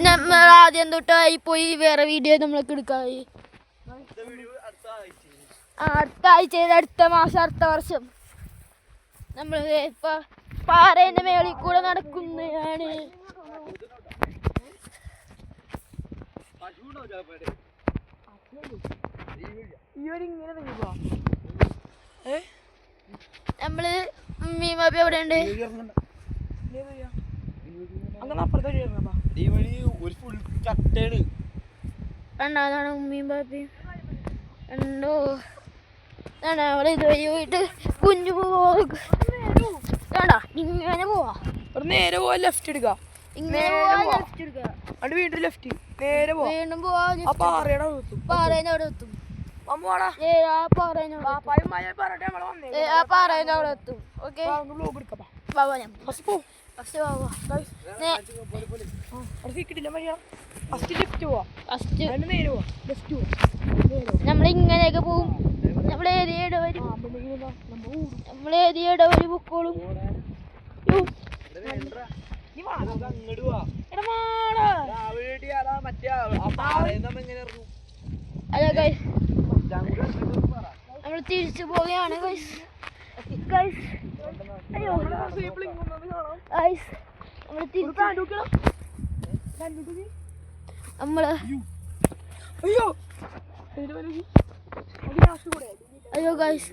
നമ്മൾ ആദ്യം തൊട്ടായി പോയി വേറെ വീഡിയോ നമ്മളൊക്കെ എടുക്കായി. അടുത്ത ആഴ്ച, അടുത്ത മാസം, അടുത്ത വർഷം നമ്മൾ ഇപ്പൊ പാറേന്റെ മേളിൽ കൂടെ നടക്കുന്നതാണ്. നമ്മള് മീമാപ്പി എവിടെ ഉണ്ട്? രണ്ടാമതാണ് ഉമ്മയും പാപ്പിയും ഉണ്ടോ? അവിടെ ഇതുവഴി പോയിട്ട് കുഞ്ഞു പോവാ. ഇങ്ങനെ പോവാ, നേരെ പോവാ, ലെഫ്റ്റ് എടുക്ക, ഇങ്ങനെ പോവാ, ലെഫ്റ്റ് എടുക്കുക, വീണ്ടും ലെഫ്റ്റ്, നേരെ പോവാ, വീണ്ടും പോവാ, പാറേനെ അവിടെ എത്തും. ആ പാറേനെ അവിടെ എത്തും. ഓക്കെ, നമ്മളിങ്ങനെയൊക്കെ പോവും. നമ്മളേരിയയുടെ ഒരു ബുക്കോളും. അതെ ഗൈസ്, നമ്മൾ തിരിച്ചു പോവുകയാണ് ഗൈസ്. അയ്യോ ഗൈസ്,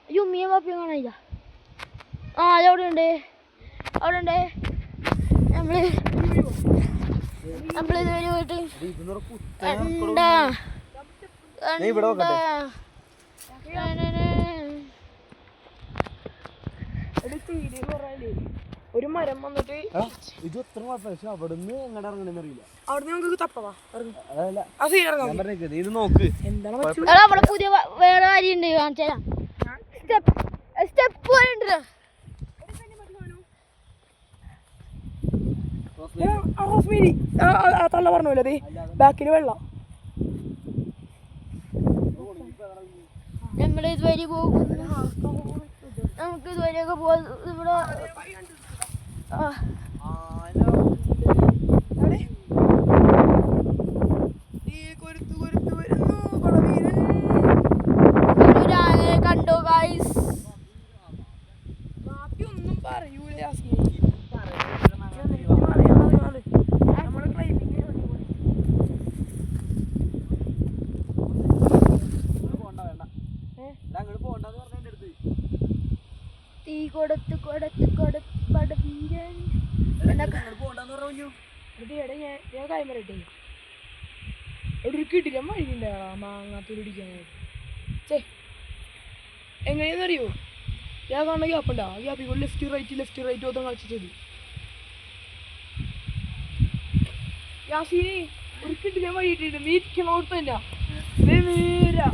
അയ്യോ ഉമ്മിയെ മാപ്പിയെ കാണാനില്ല. ആ അതവിടെ ഉണ്ട്. നമ്മളിതുവരെ പോയിട്ട് ഒരു മരം വന്നിട്ട് അവിടുന്ന് എങ്ങനെ ഇറങ്ങണെന്ന് അറിയില്ല. അവിടുന്ന് നമുക്ക് തപ്പവാ. അവിടെ പുതിയ വേറെ കാര്യം ഉണ്ട്, കാണിച്ചാ സ്റ്റെപ്പ് ഉണ്ട്. റോസ്മേരി തള്ള പറഞ്ഞല്ലേ, അതെ ബാക്കിൽ വെള്ളം. നമ്മള് ഇതുവരെ പോകും, നമുക്ക് ഇതുവരെയൊക്കെ പോവാ. ഇവിടെ കണ്ടോ ഗൈസ്? ഒന്നും പറയൂലേ. തീ കൊടുത്ത് ഞാൻ കാര്യം പറയട്ടെ, ഒരു കിട്ടില്ല മഴയുണ്ടാ മാങ്ങാത്തൂരിടിക്കാൻ. എങ്ങനെയാണെന്നറിയോ, ഞാൻ കാണുന്ന ഗ്യാപ്പുണ്ടാ, ആ ഗ്യാപ്പിൽ കൂടെ ലെഫ്റ്റ് റൈറ്റ് ഒന്നും കളിച്ചിട്ട് യാസീനെ ഒരു കിട്ടില്ല വഴിയിട്ടിട്ട് നീ ഇരിക്കണോടത്ത് തന്നെ നേരാ